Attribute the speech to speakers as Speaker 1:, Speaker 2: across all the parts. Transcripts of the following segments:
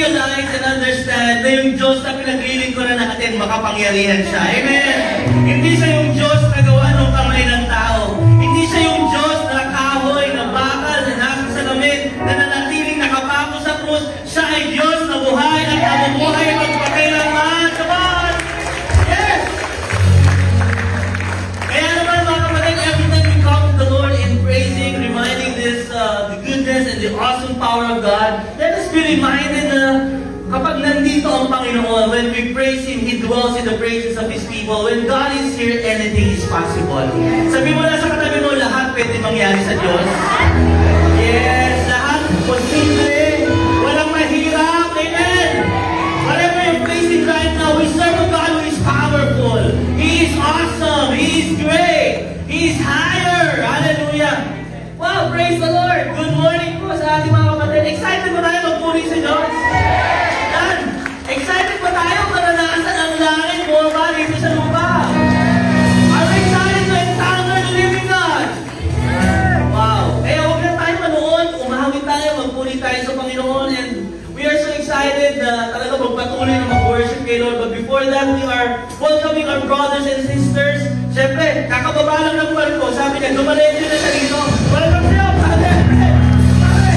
Speaker 1: realize and understand na yung Diyos na pinaglilingkuran natin, makapangyarihan siya. Amen? Hindi siya yung Diyos na gawa ng kamay ng tao. Hindi siya yung Diyos na kahoy, na bakal, na nasa salamin, na nanatiling nakapako sa krus. Siya ay Diyos na buhay at nabubuhay magpakailanman. Come on! Yes! Kaya naman mga kapatid, every time we come to the Lord in praising, reminding this, the goodness and the awesome power of God, let us be reminded na kapag nandito ang Panginoon, when we praise Him, He dwells in the praises of His people. When God is here, anything is possible. Sabi mo na sa katabi mo, lahat pwede mangyari sa Diyos. Yes, lahat posible. Walang mahirap. Amen. Whatever you're facing right now, we serve a God who is powerful. He is awesome. He is great. He is higher. Hallelujah. Wow, praise the Lord. Good morning po sa ating mga kapatid. Excited ba tayo magpuri sa Diyos? Yan. Excited ba tayo maranasan ang langit bumaba dito sa lupa? Are we excited to encounter the living God? Wow. Kaya huwag na tayo manood. Umahawit tayo, magpuri tayo sa Panginoon. And we are so excited na talaga magpatuloy na mag-worship kay Lord. But before that, we are welcoming our brothers and sisters. Siyempre, kakababa lang ng barko. Sabi niya, dumaletyo na siya dito. Welcome siya, Father! Father!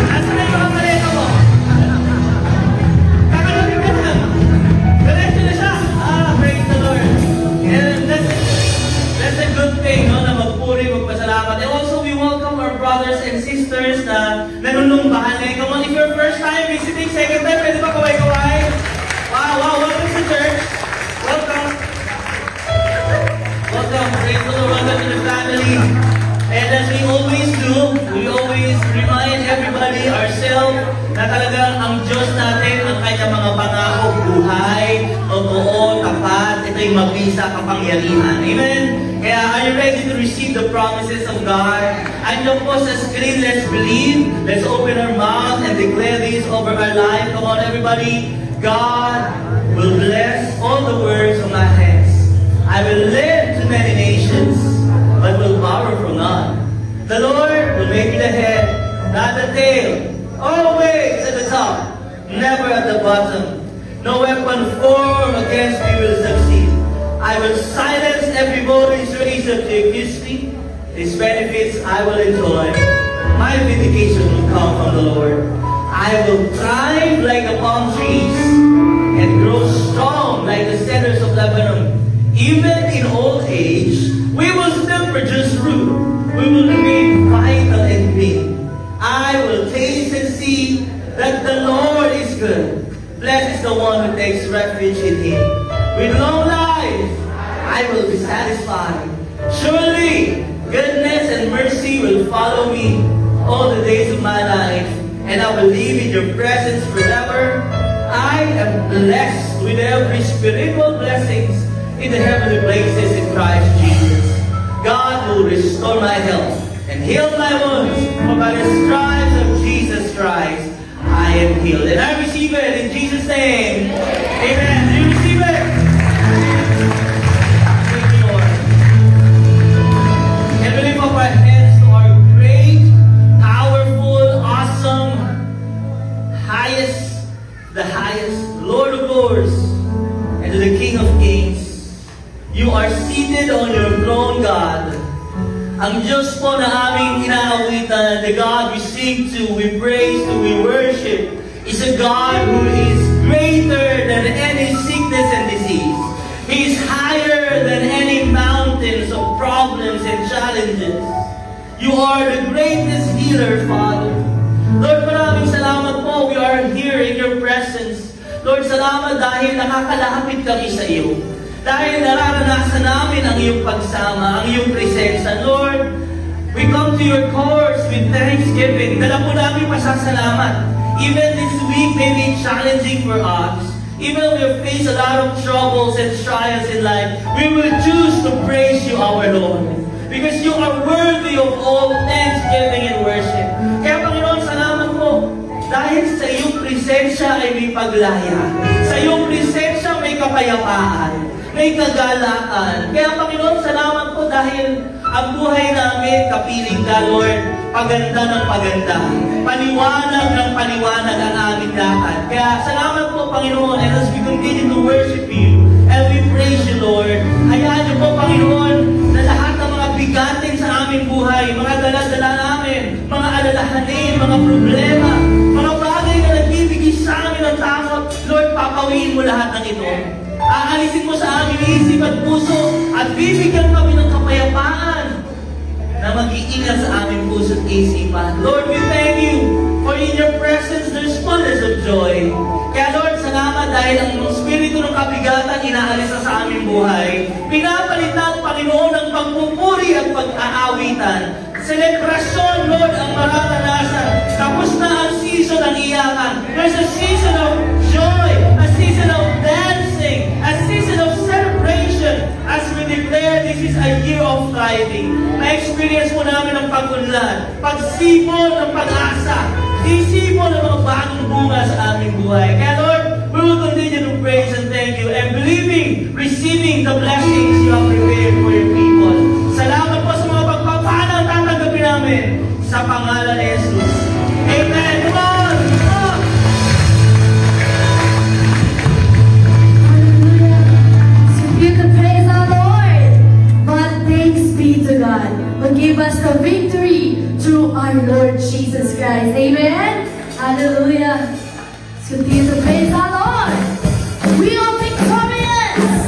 Speaker 1: Asa na yung mga maleta mo? Kakalapin ka na. Dumaletyo na siya. Praise the Lord. And that's a good thing, no? Na magpuri, magpasalamat. And also, we welcome our brothers and sisters na nanunumbahan na. Come on, if you're first time visiting, second time, pwede ba kaway-kaway? Wow, welcome to church. Welcome. Welcome. Praise the Lord. Welcome to the family. And as we always do, we always remind everybody, ourselves, na talagang ang Diyos natin, ang kanyang mga pangako, buhay, totoo, tapat, ito'y mabisa kapangyarihan. Amen? Kaya are you ready to receive the promises of God? Andiyan po sa screen, let's believe. Let's open our mouth and declare these over our life. Come on, everybody. God will bless all the works of my hands. I will lend to many nations, but will borrow from none. The Lord will make you the head, not the tail, always at the top, never at the bottom. No weapon formed against me will succeed. I will silence every voice raised up to accuse me. These benefits I will enjoy. My vindication will come from the Lord. I will thrive like the palm trees and grow strong like the cedars of Lebanon. Even in old age, we will still produce fruit. We will remain vital and green. I will taste and see that the Lord is good. Blessed is the one who takes refuge in Him. With long life, I will be satisfied. Surely, goodness and mercy will follow me all the days of my life, and I will live in your presence forever. I am blessed with every spiritual blessings in the heavenly places in Christ Jesus. God will restore my health and heal my wounds, for by the stripes of Jesus Christ I am healed. And I receive it in Jesus' name. Amen. Do you receive it? Thank you, Lord. And we lift up our hands to our great, powerful, awesome, the highest, Lord of Lords, and to the King of Kings. You are seated on your throne, God. Ang Diyos po na aming inaawitan, the God we sing to, we praise to, we worship, is a God who is greater than any sickness and disease. He is higher than any mountains of problems and challenges. You are the greatest healer, Father. Lord, maraming salamat po. We are here in your presence. Lord, salamat dahil nakakalapit kami sa iyo. Dahil nararanasan namin ang iyong pagsama, ang iyong presensya. Lord, we come to your courts with thanksgiving. Dala po namin pasasalamat. Even this week may be challenging for us. Even we face a lot of troubles and trials in life, we will choose to praise you, our Lord. Because you are worthy of all thanksgiving and worship. Kaya Panginoon, salamat po. Dahil sa iyong presensya ay may paglaya. Sa iyong presensya may kapayapaan. May kagalakan. Kaya Panginoon, salamat po dahil Ang buhay namin, kapiling ka, Lord, paganda ng paganda. Paliwanag ng paliwanag ang aming lakad. Kaya salamat po, Panginoon, and as we continue to worship you, and we praise you, Lord, hayaan niyo po, Panginoon, na lahat ng mga bigatin sa aming buhay, mga dala-dala namin, mga alalahanin, mga problema, mga bagay na nagbibigay sa amin ng takot, Lord, papawiin mo lahat ng ito. Aalisin mo sa aming isip at puso at bibigyan kami ng kapayapaan na mag-iingat sa aming puso at isipan. Lord, we thank you for in your presence there's fullness of joy. Kaya Lord, salamat dahil ang spirito ng kabigatan inaalis na sa aming buhay. Pinapalitan, Panginoon, ng pagpupuri at pag-aawitan. Selebrasyon, Lord, ang mararanasan. Tapos na ang season ng iyakan. There's a season of joy, a season of dancing, a season of celebration as we declare this is a year of thriving. Na-experience mo namin ang pag-unlad, pagsipon ng pag-asa, sisipon ng mga bagong bunga sa aming buhay. Kaya Lord, we will continue to praise and thank you and believing, receiving the blessings you have prepared for your people. Salamat po sa mga pagpapala ang tatanggapin namin sa pangalan ni Jesus. Amen. Come on!
Speaker 2: You can praise our Lord, but thanks be to God who gave us the victory through our Lord Jesus Christ. Amen. Hallelujah. Let's continue to praise our Lord. We are victorious.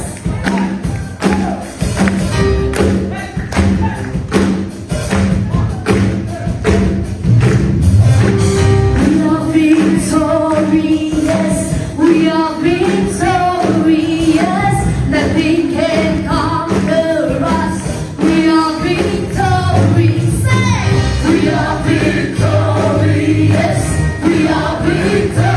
Speaker 2: We are victorious. We are victorious. Nothing can conquer us. We are victorious. We are victorious. We are victorious.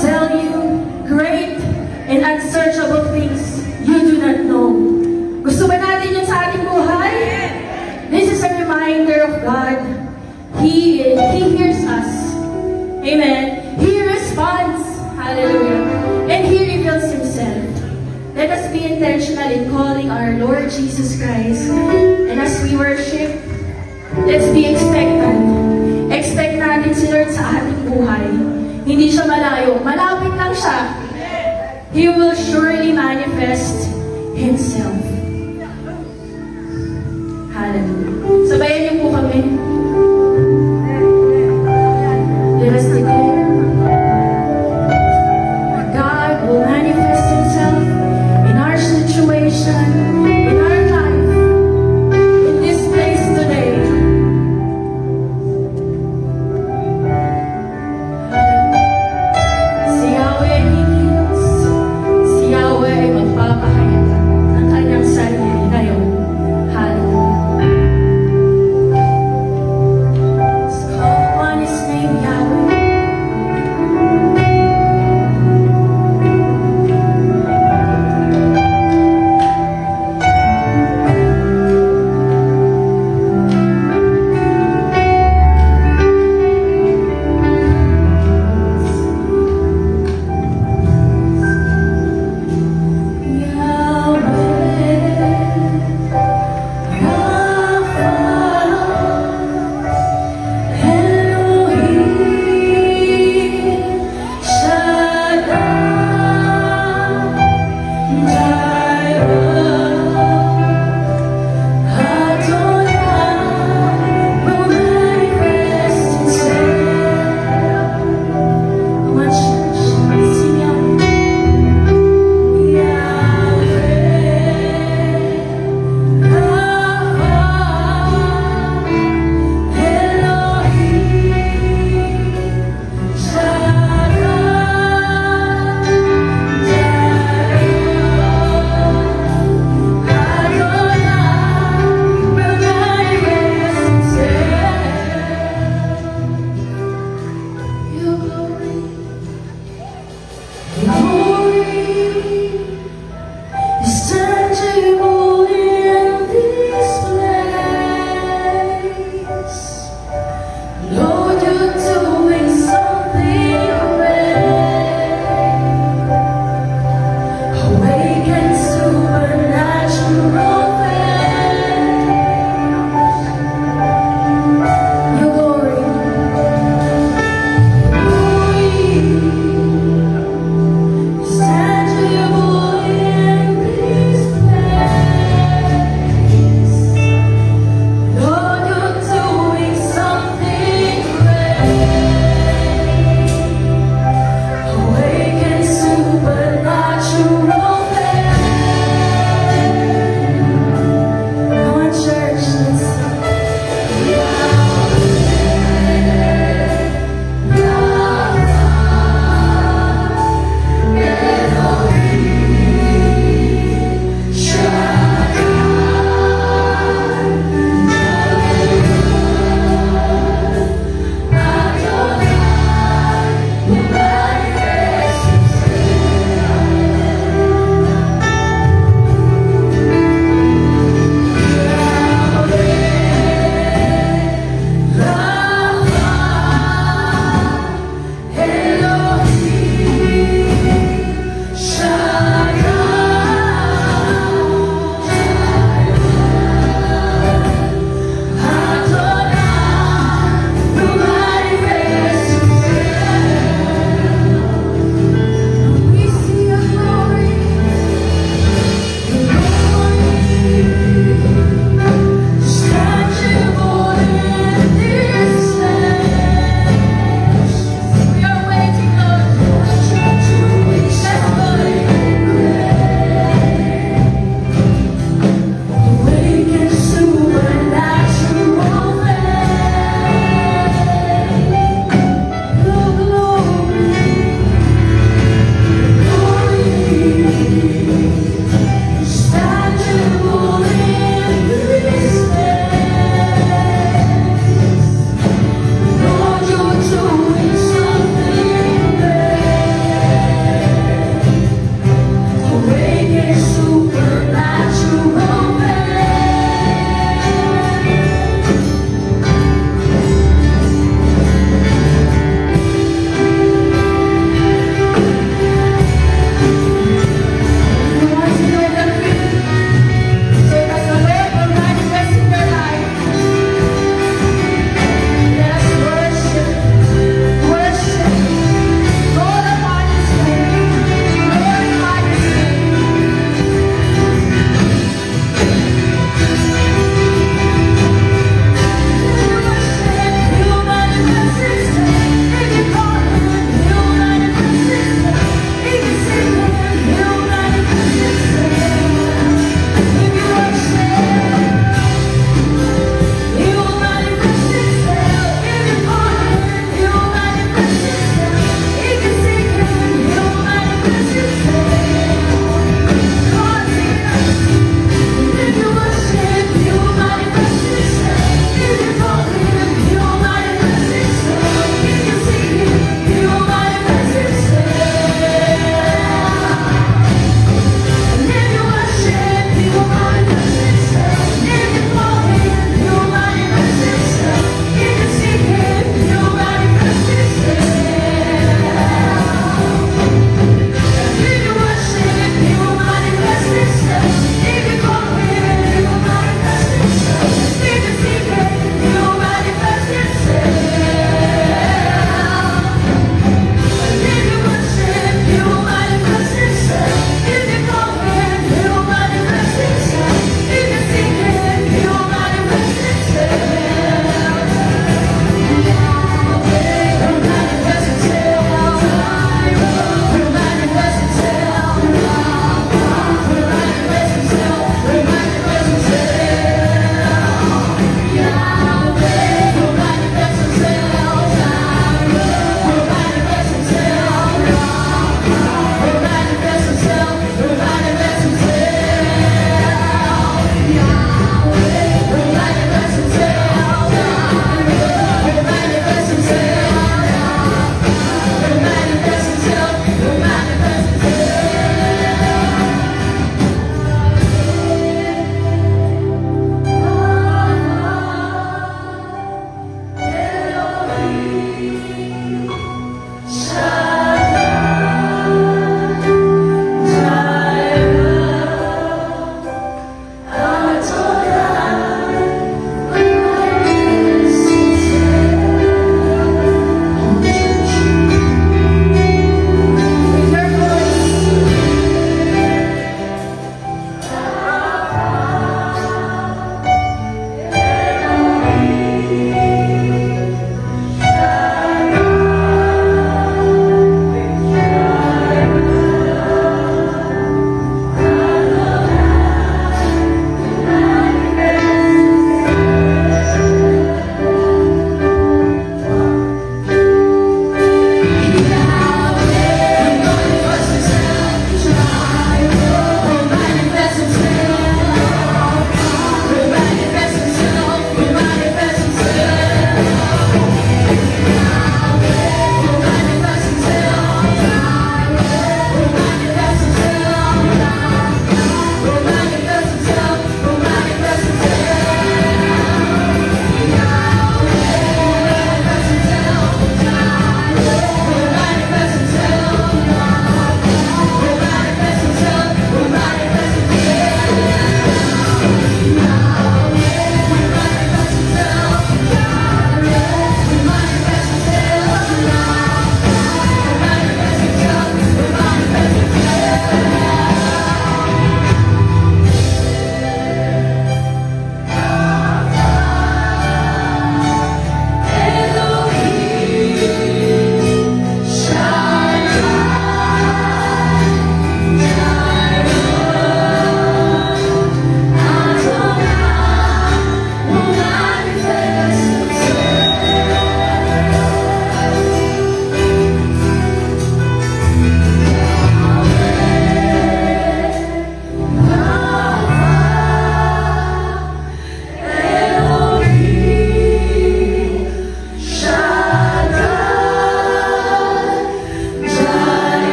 Speaker 2: tell you great and unsearchable things you do not know. Gusto ba natin yun sa ating buhay? This is a reminder of God. He hears us. Amen. He responds. Hallelujah. And He reveals Himself. Let us be intentional in calling our Lord Jesus Christ. And as we worship, let's be expectant. Expect natin si Lord sa ating buhay. Hindi siya malayo. Malapit lang siya. He will surely manifest Himself. Hallelujah. Sabayan niyo po kami. Let us declare, God will manifest Himself in our situation, in our life, in this place today. Si Yahweh ay kikilos, si Yahweh ay magpapahayag ng kanyang sarili ngayon. Hallelujah. Let's call on His name, Yahweh.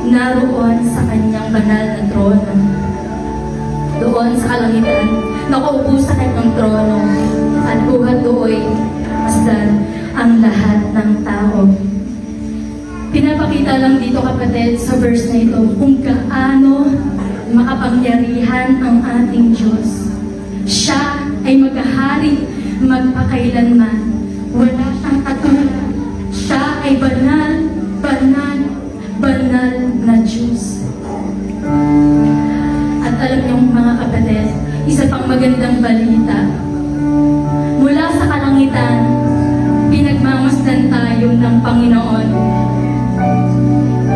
Speaker 2: naroon sa kanyang banal na trono. Doon sa kalangitan, nakaupo sa kanyang trono, at buhat do'y masdan ang lahat ng tao. Pinapakita lang dito, kapatid, sa verse na ito kung gaano makapangyarihan ang ating Diyos. Siya ay maghahari magpakailanman. Wala siyang katulad. Siya ay banal, banal, banal na Diyos. At alam niyo, mga kapatid, isa pang magandang balita. Mula sa kalangitan, pinagmamasdan tayo ng Panginoon.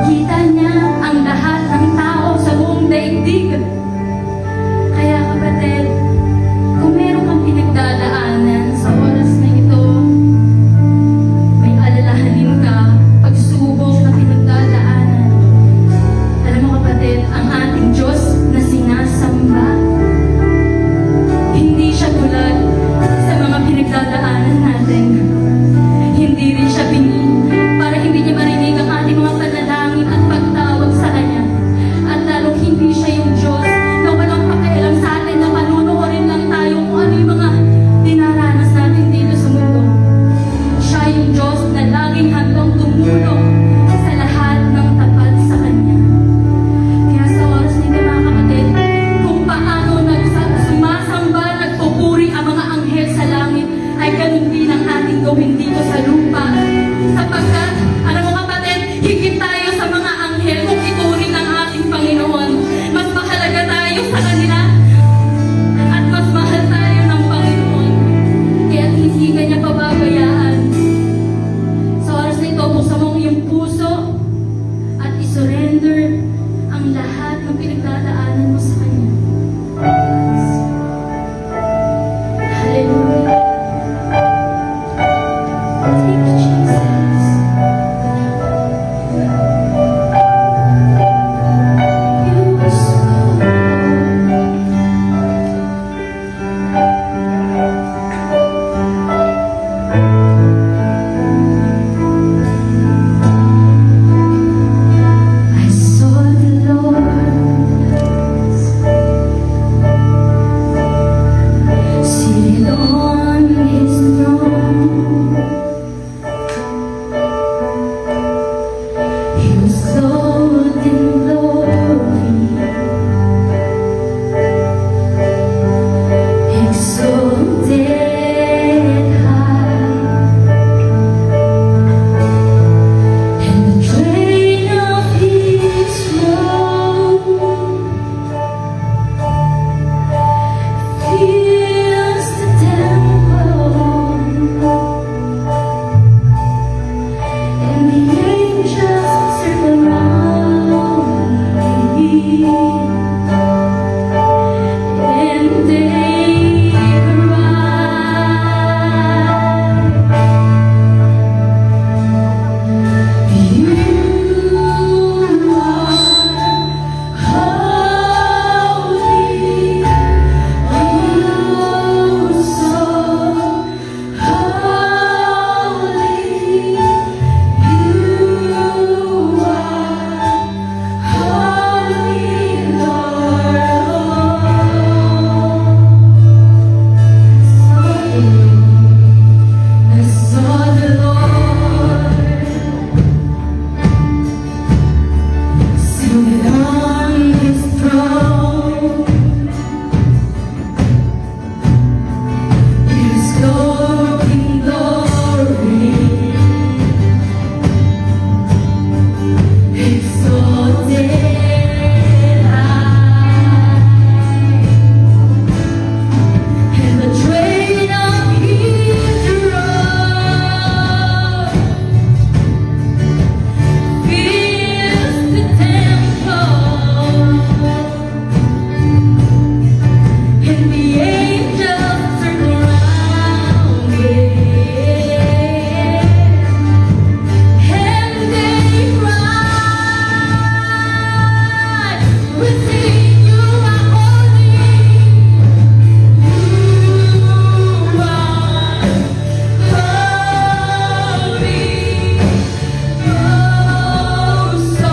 Speaker 2: Kita niya ang lahat ng tao sa buong daigdig. Kaya kapatid, kung meron kang pinagdadaanan sa oras na ito, may alalahanin ka, pagsubok na pinagdadaanan. Alam mo kapatid, ang ating Diyos na sinasamba, hindi siya tulad sa mga pinagdadaanan natin. Hindi rin siya para hindi niya marinig ang ating mga panalangin at pagtawag sa Kanya. At lalong hindi siya yung Diyos na walang pakialam sa atin, na panunuorin lang tayo kung ano yung mga dinaranas natin dito sa mundo. Siya yung Diyos na laging handang tumulong sa lahat ng tapat sa Kanya. Kaya sa oras nito, mga kapatid, kung paano sumasamba, nagpupuri ang mga anghel sa langit, ay ganun din ang ating gawin dito sa lupa. Sapagkat, alam mo kapatid, higit tayo sa mga anghel kung ituring ang ating Panginoon. Mas mahalaga tayo sa kanila at mas mahal tayo ng Panginoon. Kaya hindi ka niya pababayaan. Sa oras na ito, buksan mo ang iyong puso at isurrender ang lahat ng pinagdadaanan mo sa Kanya. Hallelujah. Thank you, Jesus. You are so I saw the Lord seated on His throne. He was clothed in glory, exalted high, and the train of His robe fills the temple, and the angels circle around me, and they cry, You are holy, oh so holy. You are holy, Lord. I saw the Lord seated on His throne. He was clothed in glory, exalted high, and the train of His robe fills the temple, and the angels circle around it, and they cry, we sing, You are holy, You are holy, oh so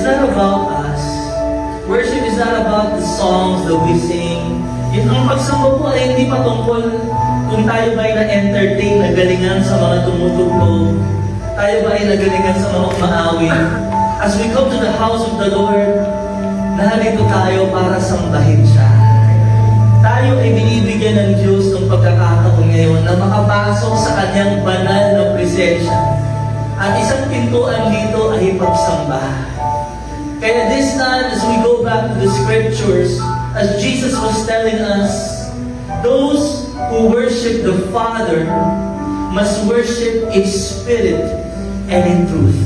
Speaker 1: not about us. Worship is not about the songs that we sing. Ang pagsamba po ay hindi patungkol kung tayo ba ay na-entertain, nagalingan sa mga tumutugtog. Tayo ba ay nagalingan sa mga umaawit. As we come to the house of the Lord, narito tayo para sambahin siya. Tayo ay binibigyan ng Diyos ng pagkakataon ngayon na makapasok sa kanyang banal na presensya. At isang pintuan dito ay pagsamba. Kaya this time, as we go back to the scriptures, as Jesus was telling us, those who worship the Father must worship in spirit and in truth.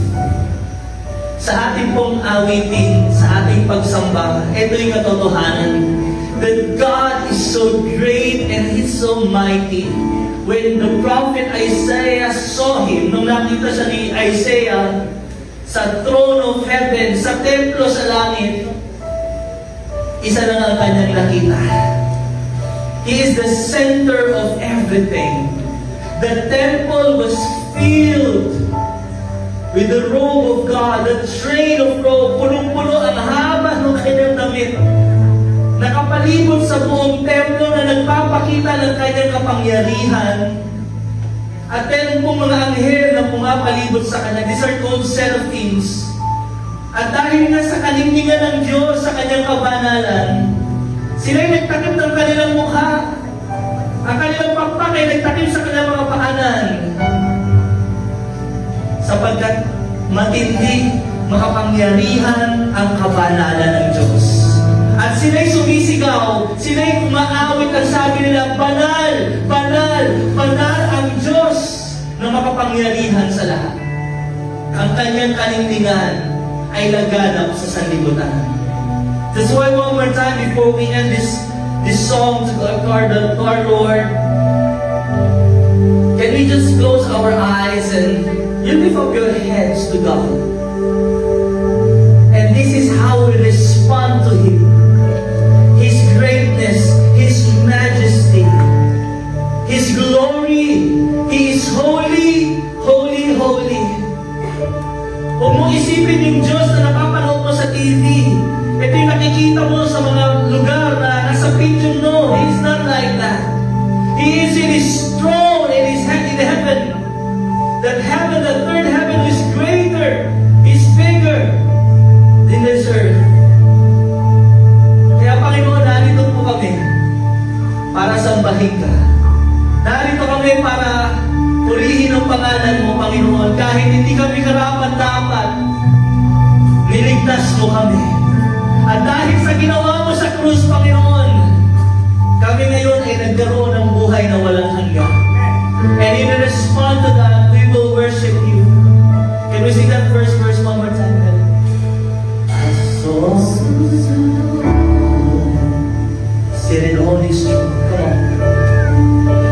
Speaker 1: Sa ating pong awitin, sa ating pagsamba, ito yung katotohanan, that God is so great and He's so mighty. When the prophet Isaiah saw Him, nung nakita siya ni Isaiah sa throne of heaven, sa templo sa langit, isa lang ang kanyang nakita. He is the center of everything. The temple was filled with the robe of God, the train of robe, punong-puno ang haba ng kanyang damit. Nakapalibot sa buong templo na nagpapakita ng kanyang kapangyarihan. At meron pong mga anghel na pumapalibot sa kanya. These are called seraphims. At dahil nga sa kalingkingan ng Diyos sa kanyang kabanalan, sila'y nagtakip ng kanilang mukha. Ang kanilang pakpak ay nagtakip sa kanilang mga paanan. Sapagkat matindi, makapangyarihan ang kabanalan ng Diyos. At sila'y sumisigaw, sila'y umaawit ang sabi nila, banal, banal, banal ang Diyos na makapangyarihan sa lahat. Ang kanyang kalingkingan ay laganap sa sanlibutan. That's why one more time before we end this song to our Lord, can we just close our eyes and you lift up your heads to God? And this is how we respond to Him. His greatness, His majesty, His glory. He is holy, holy, holy. Huwag mong isipin yung Diyos na napapanood mo sa TV. Ito yung nakikita mo sa mga lugar na nasa picture. No, He is not like that. He is in His throne, in heaven. That heaven, the third heaven is greater, is bigger than this earth. Kaya Panginoon, narito po kami para sambahin ka. Narito kami para purihin ang pangalan mo, Panginoon. Kahit hindi kami karapat-dapat, niligtas mo kami. At dahil sa ginawa mo sa krus, Panginoon, kami ngayon ay nagkaroon ng buhay na walang hanggan. And in response to that, we will worship you. Can we sing that first verse one more time? Seated on His throne. Come on.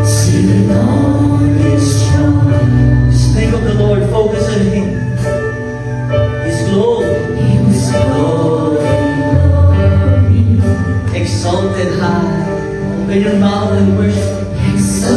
Speaker 1: Seated on His throne. Just think of the Lord. Focus on Him. His glory. His glory. Exalted high. Open your mouth and worship. Exalted.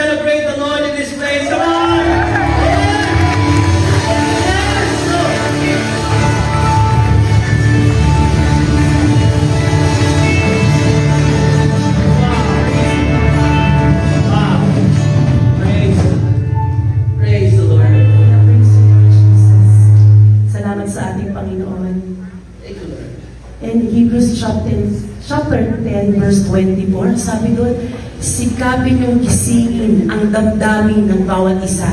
Speaker 1: celebrate the Lord in this place? Come on! Wow. Praise the Lord.
Speaker 2: Praise you, Jesus. Salamat sa ating Panginoon.
Speaker 1: Thank you, Lord.
Speaker 2: In Hebrews chapter 10, verse 24, sabi doon, sikapin niyong gisingin ang damdamin ng bawat isa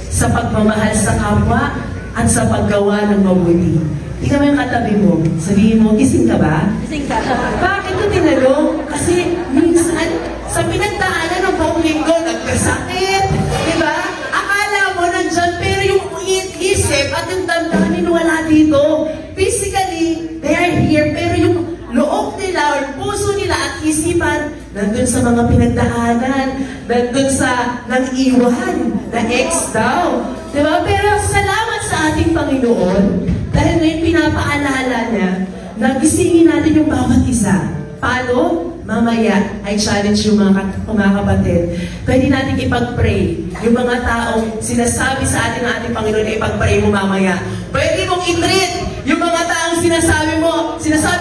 Speaker 2: sa pagmamahal sa kapwa at sa paggawa ng mabuti. Tingnan mo yung katabi mo. Sabihin mo, gising ka ba?
Speaker 3: Gising ka.
Speaker 2: Bakit ito tinanong? Kasi minsan, sa pinagdaanan ng buong linggo, nagkasakit. Diba? Akala mo nandyan, pero yung isip at yung damdamin wala dito. Physically, they are here, pero yung loob nila or puso nila at isipan nandun sa mga pinagdaanan, nandun sa nang-iwan, na ex daw. Diba? Pero salamat sa ating Panginoon dahil ngayon pinapaalala niya na gisingin natin yung bawat isa. Paano? Mamaya, I challenge yung mga kapatid. Pwede natin ipag-pray. Yung mga taong sinasabi sa atin ng ating Panginoon na ipag-pray mo mamaya. Pwede mong i-treat yung mga taong sinasabi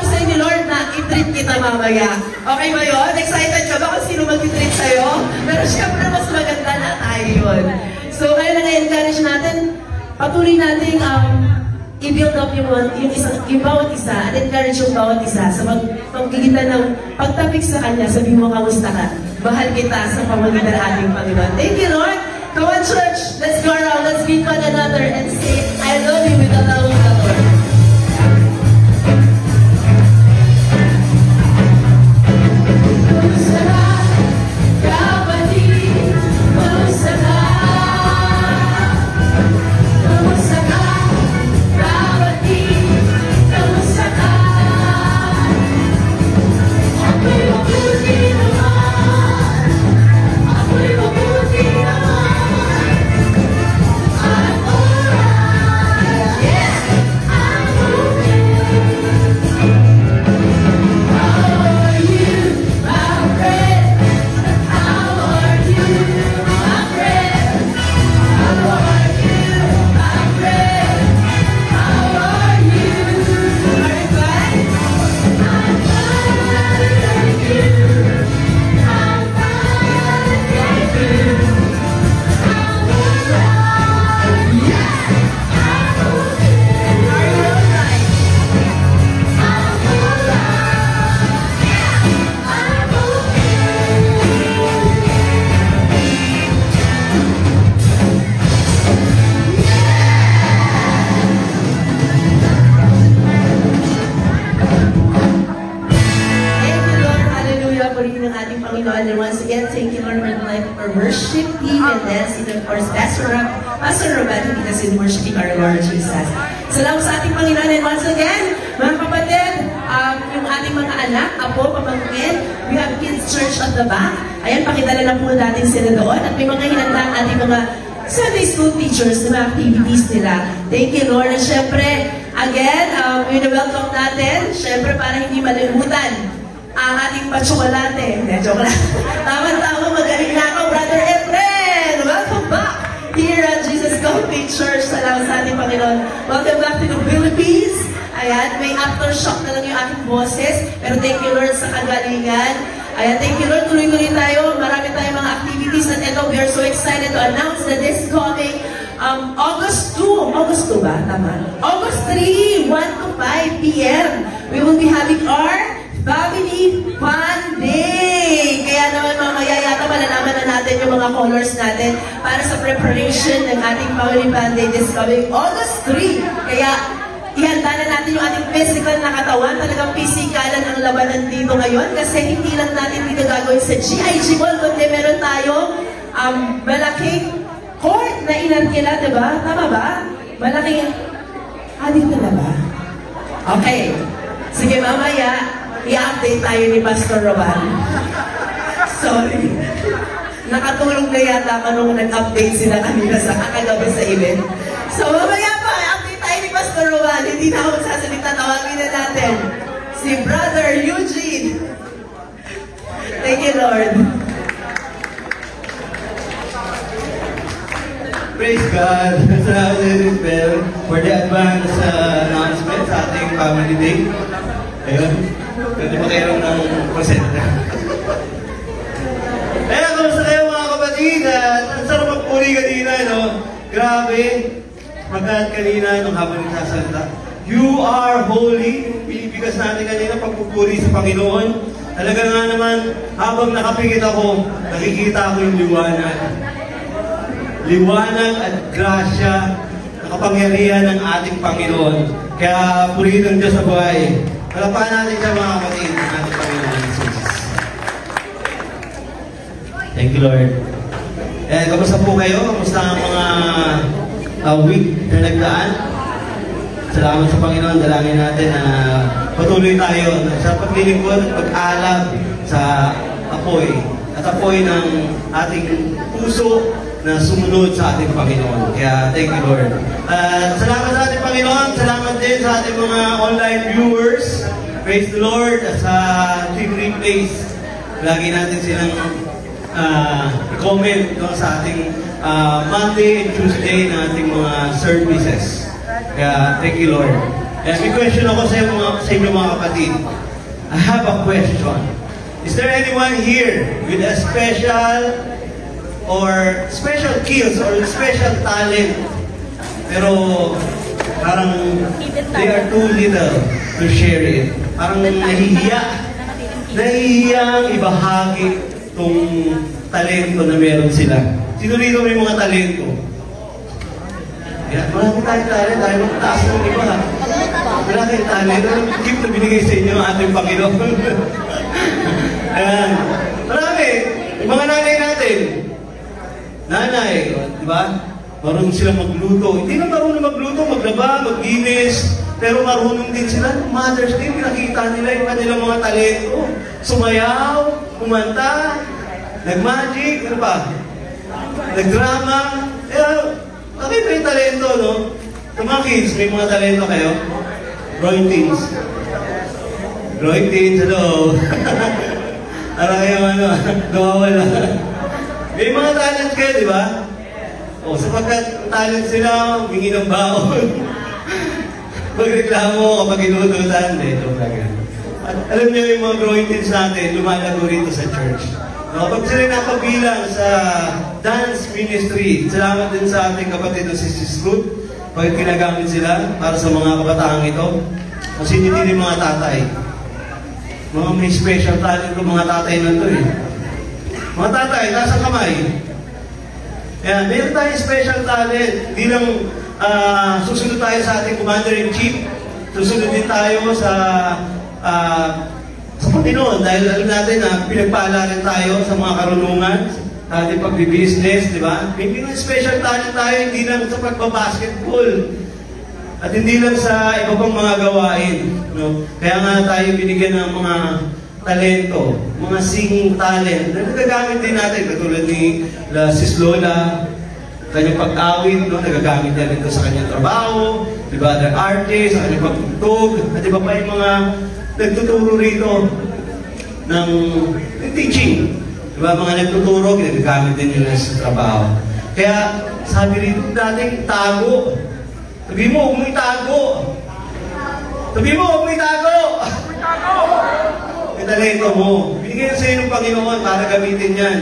Speaker 2: sa ni Lord na i-treat kita mamaya. Okay ba yun? Excited ka ba kung sino mag-i-treat sa'yo? Pero syempre, mas maganda na tayo yun. So, kaya na-encourage natin, patuloy natin i-build up yung bawat isa at encourage yung bawat isa sa pagkikitan ng pagtapik sa Kanya, sabi mo, kamusta ka? Mahal kita sa pamagitan ng ating Panginoon. Thank you, Lord. Come on, church. Let's go around. Let's greet one another and say, I love you with the love of the Lord. Kamusta ka, kapatid? Kamusta ka? Kamusta ka? Kamusta ka? Ako'y mabuti naman. Ako'y mabuti naman. I'm alright. Yes, I'm okay. How are you, my friend? How are you, my friend? How are you, my friend? How are you? Are you glad? I'm fine, thank you. I'm fine, thank you. I'm alright. Yeah, I'm okay. Are you alright? I'm alright. Yeah, I'm Thank you, Lord. Hallelujah. Purihin ng ating Panginoon. And once again, thank you, Lord, for the life of our worship team and dancing, of course, Pastor Robert, who lead us in worshiping our Lord Jesus. Salamat sa ating Panginoon. And once again, mga kapatid, yung ating mga anak, apo, pamangkin, we have Kids Church at the back. Ayan, pakidala lang po natin sila doon. At may mga hinanda ang ating mga Sunday school teachers na mga activities nila. Thank you, Lord. And syempre, again, welcome natin, syempre para hindi malimutan ang ating patsokolate. Joke lang. Tama-tama, magaling na ako, Brother Efren. Welcome back here at Jesus Coffee Church. Salamat sa ating Panginoon. Welcome back to the Philippines. Ayan, may aftershock na lang yung ating boses. Pero thank you, Lord, sa kagalingan. Ayan, thank you, Lord. Tuloy-tuloy tayo. Marami tayong mga activities. At ito, we are so excited to announce that this coming August 2. August 2 ba? Tama. August 3, 1 to 5 p.m. We will be having our Family Fun Day! Kaya naman mamaya yata malalaman na natin yung mga colors natin para sa preparation ng ating Family Fun Day this coming August 3. Kaya ihanda na natin yung ating physical na katawan. Talagang pisikalan ang labanan dito ngayon kasi hindi lang natin dito gagawin sa GIG Mall, kundi meron tayong malaking court na inarkila, diba? Tama ba? Malaking... dito na ba? Okay. Sige, mamaya, i-update tayo ni Pastor Roman. Sorry. Nakatulong na yata ka nung nag-update sila kanina sa kakagabi sa event. So, mamaya pa, update tayo ni Pastor Roman. Hindi na ako magsasalita. Tawagin na natin si Brother Eugene. Thank you, Lord.
Speaker 1: praise God sa Bell for the advance announcement sa ating family day. Ayun. Pwede pa kayo ng presenta. Kaya, kamusta kayo mga kapatid? Ang sarap magpuri kanina, no? Grabe. Pagkat kanina, nung habang nagsasalita, you are holy. Binibigas natin kanina pagpupuri sa Panginoon. Talaga nga naman, habang nakapikit ako, nakikita ko yung liwanag. Liwanag at grasya na kapangyarihan ng ating Panginoon. Kaya purihin ng Diyos sa buhay. Palapakan natin siya mga kapatid ng ating Panginoon Jesus. Thank you, Lord. Kamusta po kayo? Kamusta ang mga week na nagdaan? Salamat sa Panginoon. Dalangin natin na patuloy tayo sa paglilingkod at pag-alab sa apoy. At apoy ng ating puso na sumunod sa ating Panginoon. Kaya, thank you, Lord. Salamat sa ating Panginoon. Salamat din sa ating mga online viewers. Praise the Lord. Sa Team Replays, lagi natin silang i-comment sa ating Monday and Tuesday na ating mga services. Kaya, thank you, Lord. May question ako sa inyo mga kapatid. I have a question. Is there anyone here with a special skills or special talent, pero parang they are too little to share it? Parang nahihiyang ibahagi itong talento na meron sila. Sino rito may mga talento? Marami tayong talent, tayo magtaas ng iba. Wala kayong talent. Anong gift na binigay sa inyo ang ating Panginoon? Ayan. Marami. Yung mga nanay natin. Nanay, di ba? Marunong sila magluto. Hindi na marunong magluto, maglaba, maglinis. Pero marunong din sila. Mothers din, pinakita nila yung kanilang mga talento. Sumayaw, kumanta, nag-magic, ano pa? Nag-drama. Kami pa yung talento, no? Yung mga kids, may mga talento kayo? Growing teens. Growing teens, hello. Parang yung nawawala. May mga talent kayo, di ba? O, sapagkat talent sila, humingi ng baon. Magreklamo kapag inuutosan, joke lang yan. At alam niyo yung mga growing teens natin, lumalago rito sa church. Kapag sila napabilang sa dance ministry, salamat din sa ating kapatid na si Sis Ruth, pag ginagamit sila para sa mga kabataang ito. Kasi hindi din mga tatay. Mga may special talent ko mga tatay na ito eh. Mga tatay, nasa kamay. Kaya, meron tayong special talent. Hindi lang susunod tayo sa ating Commander-in-Chief. Susunod din tayo sa Panginoon. Dahil alam natin na pinagpala rin tayo sa mga karunungan, sa ating pag-business, di ba? May special talent tayo, hindi lang sa pagbabasketball. At hindi lang sa iba pang mga gawain. No? Kaya nga tayo binigyan ng mga talento, mga singing talent na nagagamit din natin. Katulad ni Sis Lola, kanyang pag-awit, no? Nagagamit natin ito sa kanyang trabaho, di ba? Other artists, sa kanyang pagtutog, at iba pa yung mga nagtuturo rito ng teaching. Di ba? Mga nagtuturo, nagagamit din nila sa trabaho. Kaya sabi rito dating tago. Sabi mo, huwag mo itago. Sabi mo, huwag mo itago. Yung talento mo. Binigyan sa iyo ng Panginoon para gamitin yan.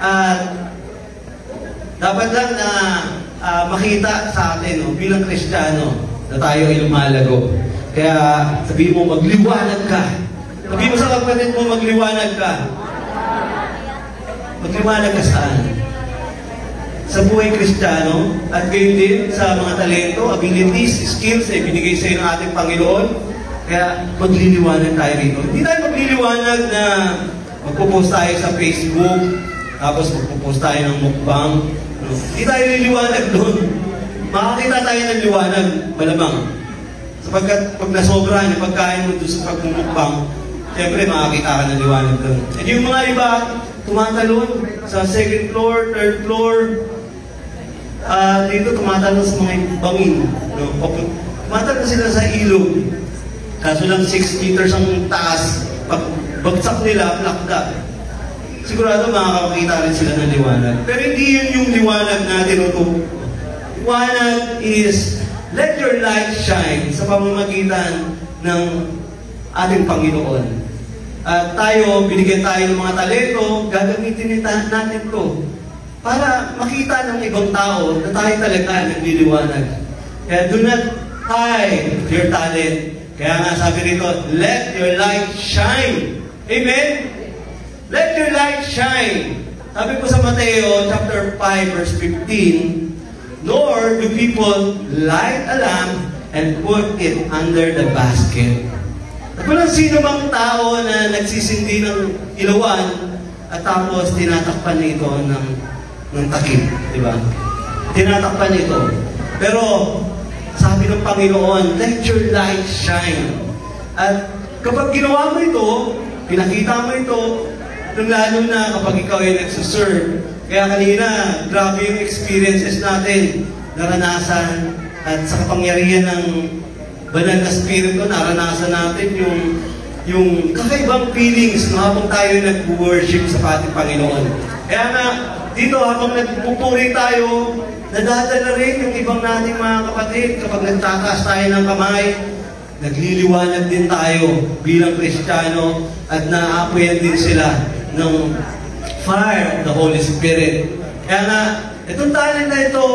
Speaker 1: At dapat lang na makita sa atin, no, bilang Kristiyano, na tayo ay lumalago. Kaya sabi mo, magliwanag ka. Sabi mo sa kapatid mo, magliwanag ka. Magliwanag ka saan? Sa buhay Kristiyano, at gayon din sa mga talento, abilities, skills na ibinigay sa iyo ng ating Panginoon. Kaya magliliwanag tayo rito. Hindi tayo magliliwanag na magpo-post tayo sa Facebook, tapos magpo-post tayo ng mukbang. Hindi tayo liliwanag doon. Makakita tayo ng liwanag, malamang. Sapagkat pag nasobrahan yung pagkain mo doon sa pagmumukbang, siyempre makakita ka ng liwanag doon. And yung mga iba, tumatalon sa second floor, third floor, dito tumatalon sa mga bangin. No? Tumatalon sila sa ilog. Kaso lang 6 meters ang taas. Pag bagsak nila, plakda. Sigurado makakakita rin sila ng liwanag. Pero hindi yun yung liwanag na
Speaker 3: liwanag is let your light shine sa pamamagitan ng ating Panginoon. At tayo, binigyan tayo ng mga talento, gagamitin natin to para makita ng ibang tao na tayo talaga nagliliwanag. Kaya do not hide your talent. Kaya nga sabi rito, let your light shine. Amen? Let your light shine. Sabi po sa Mateo chapter 5 verse 15, nor do people light a lamp and put it under the basket. At walang sino mang tao na nagsisindi ng ilawan at tapos tinatakpan nito ng takip. Diba? Tinatakpan ito. Pero sabi ng Panginoon, let your light shine. At kapag ginawa mo ito, pinakita mo ito, lalo na kapag ikaw ay nagsuserve. Kaya kanina, grabe yung experiences natin, naranasan, at sa kapangyarihan ng banal na spirito, naranasan natin yung kakaibang feelings no, habang tayo nag-worship sa ating Panginoon. Kaya nga, dito habang nagpupuri tayo, nadadala rin yung ibang nating mga kapatid kapag nagtataas tayo ng kamay, nagliliwanag din tayo bilang Kristiyano at naaapoyan din sila ng fire of the Holy Spirit. Kaya nga, itong talent na ito,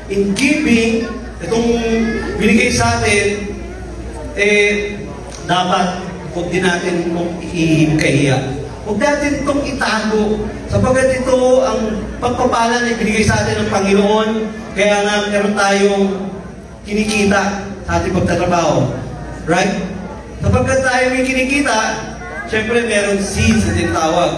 Speaker 3: in giving, itong binigay sa atin, dapat huwag din natin itong iikahiya. Huwag natin itong itago, sapagkat ito ang pagpapala na ibinigay sa atin ng Panginoon. Kaya nga, meron tayong kinikita sa ating pagtatrabaho. Right? Sapagkat tayo may kinikita, siyempre meron seeds na tinatawag.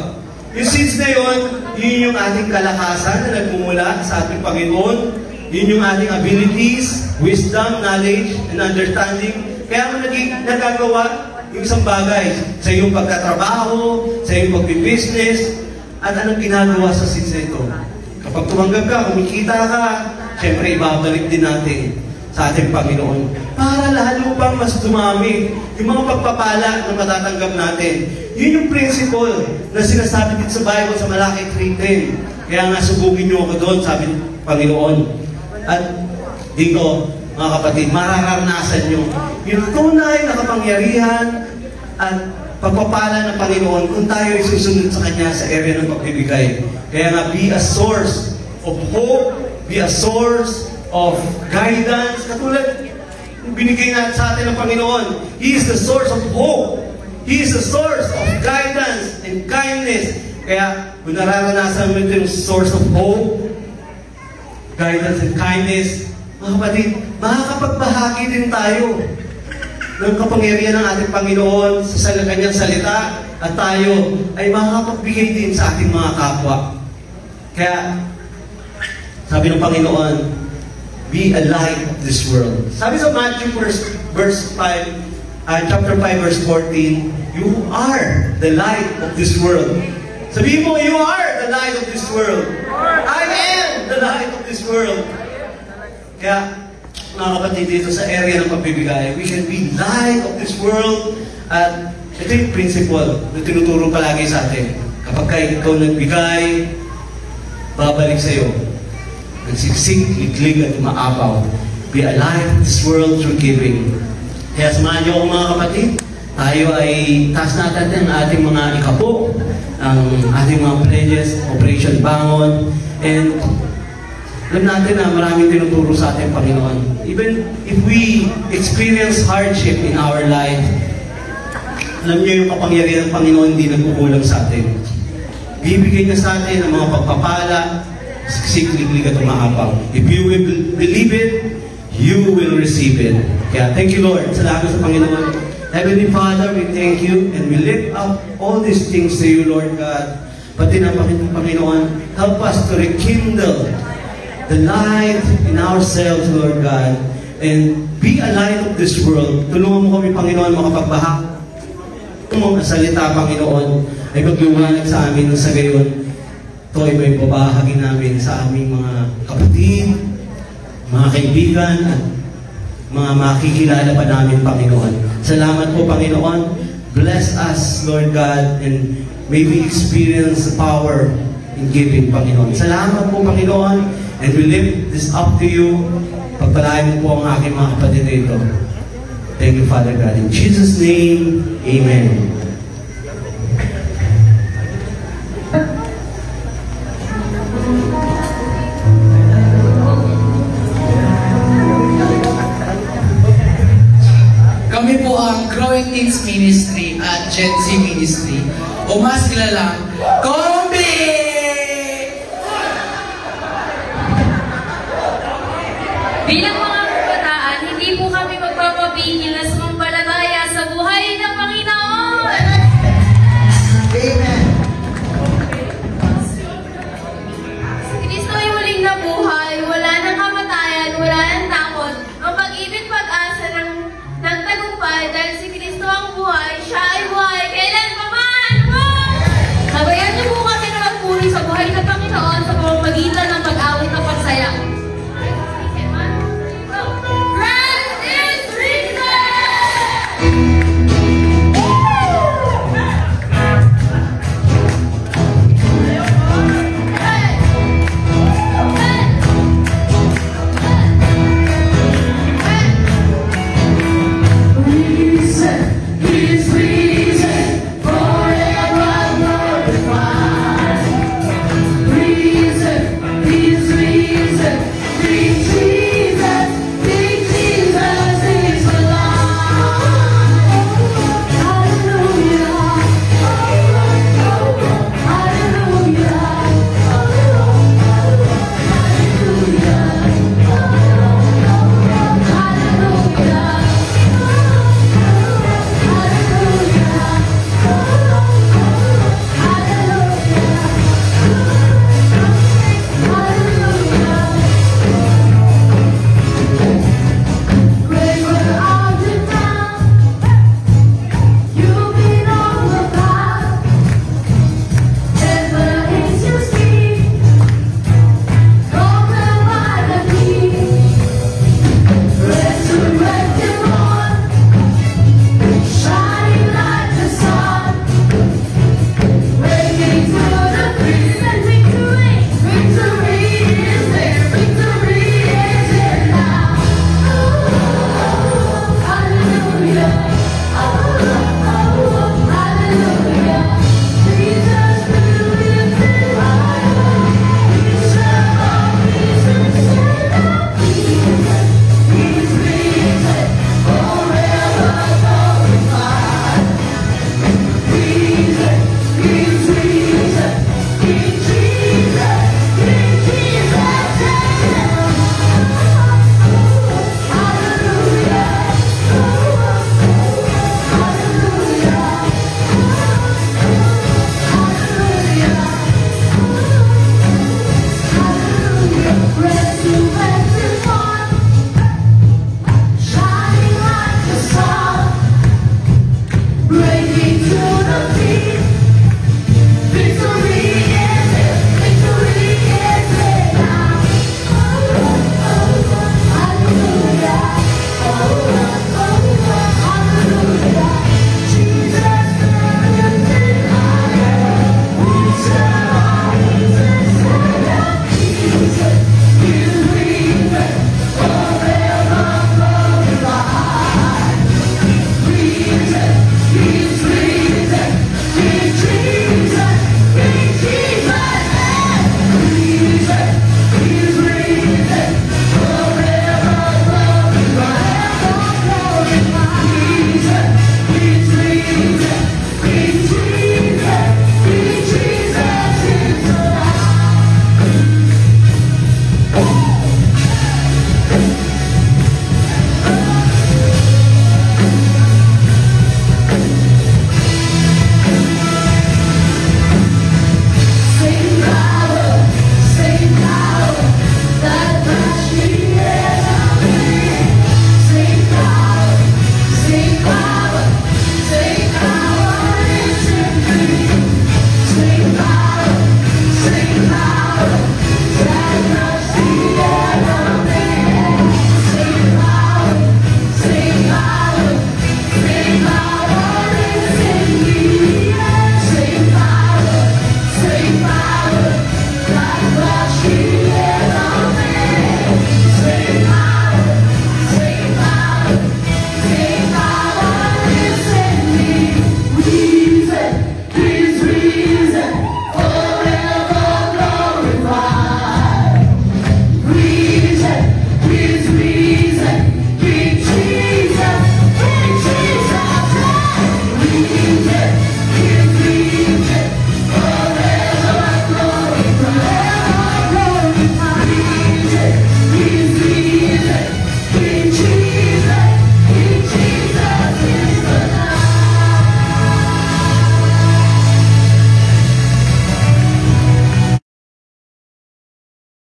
Speaker 3: Yung seeds na yun yung ating kalakasan na nagmumula sa ating Panginoon. Yun yung ating abilities, wisdom, knowledge, and understanding. Kaya mo nagagawa yung isang bagay sa iyong pagkatrabaho, sa iyong pagbibusiness, at anong ginagawa sa seeds na ito. Kapag tumanggap ka, kumikita ka, siyempre ibabalik din natin sa ating Panginoon para lalo pang mas dumami yung mga pagpapala na matatanggap natin. Yun yung principle na sinasabi dito sa Bible sa Malaki 3:10. Kaya nga subukin nyo ako doon, sabi ng Panginoon. At dito, mga kapatid, mararanasan nyo yung tunay na kapangyarihan at pagpapala ng Panginoon kung tayo ay susunod sa Kanya sa area ng pagbibigay. Kaya nga, be a source of hope, be a source of guidance. Katulad binigay natin sa atin ng Panginoon. He is the source of hope. He is the source of guidance and kindness. Kaya kung nararanasan mo ito yung source of hope, guidance and kindness, mga kapatid, makakapagbahagi din tayo ng kapangyarihan ng ating Panginoon sa kanyang salita at tayo ay makakapagbigay din sa ating mga kapwa. Kaya sabi ng Panginoon, be a light of this world. Sabi sa Matthew chapter 5 verse 14, you are the light of this world. Sabihin mo, you are the light of this world. I am the light of this world. Kaya, mga kapatid, dito sa area ng pagbibigay, we can be light of this world. At ito yung principle na tinuturo palagi sa atin. Kapag ikaw nagbigay, babalik sa iyo. Nagsiksik, liglig at umaapaw. Be a light of this world through giving. Kaya samahan niyo ako mga kapatid. Tayo ay taas natin ang ating mga ikapo, ang ating mga pledges, Operation Bangon, and alam natin na maraming tinuturo sa ating Panginoon. Even if we experience hardship in our life, alam niyo yung kapangyarihan ng Panginoon hindi nagkukulang sa atin. Bibigay niya sa atin ang mga pagpapala, sikliklik at umaapaw. If you will believe it, you will receive it. Kaya thank you, Lord. Salamat sa Panginoon. Heavenly Father, we thank you and we lift up all these things to you, Lord God. Pati na Panginoon, help us to rekindle the light in ourselves, Lord God, and be a light of this world. Tulungan mo kami, Panginoon, makapagbahagi mong salita, Panginoon, ay magliwanag sa amin sa gayon. Ito ay may babahagi namin sa aming mga kapatid, mga kaibigan, at mga makikilala pa namin, Panginoon. Salamat po, Panginoon. Bless us, Lord God, and may we experience the power in giving, Panginoon. Salamat po, Panginoon. And we lift this up to you. Pagpalain mo po ang aking mga kapatid dito. Thank you, Father God. In Jesus' name, Amen.
Speaker 4: Kami po ang Growing Teens Ministry at Gen Z Ministry o mas kilalang Kombi!
Speaker 2: Bilang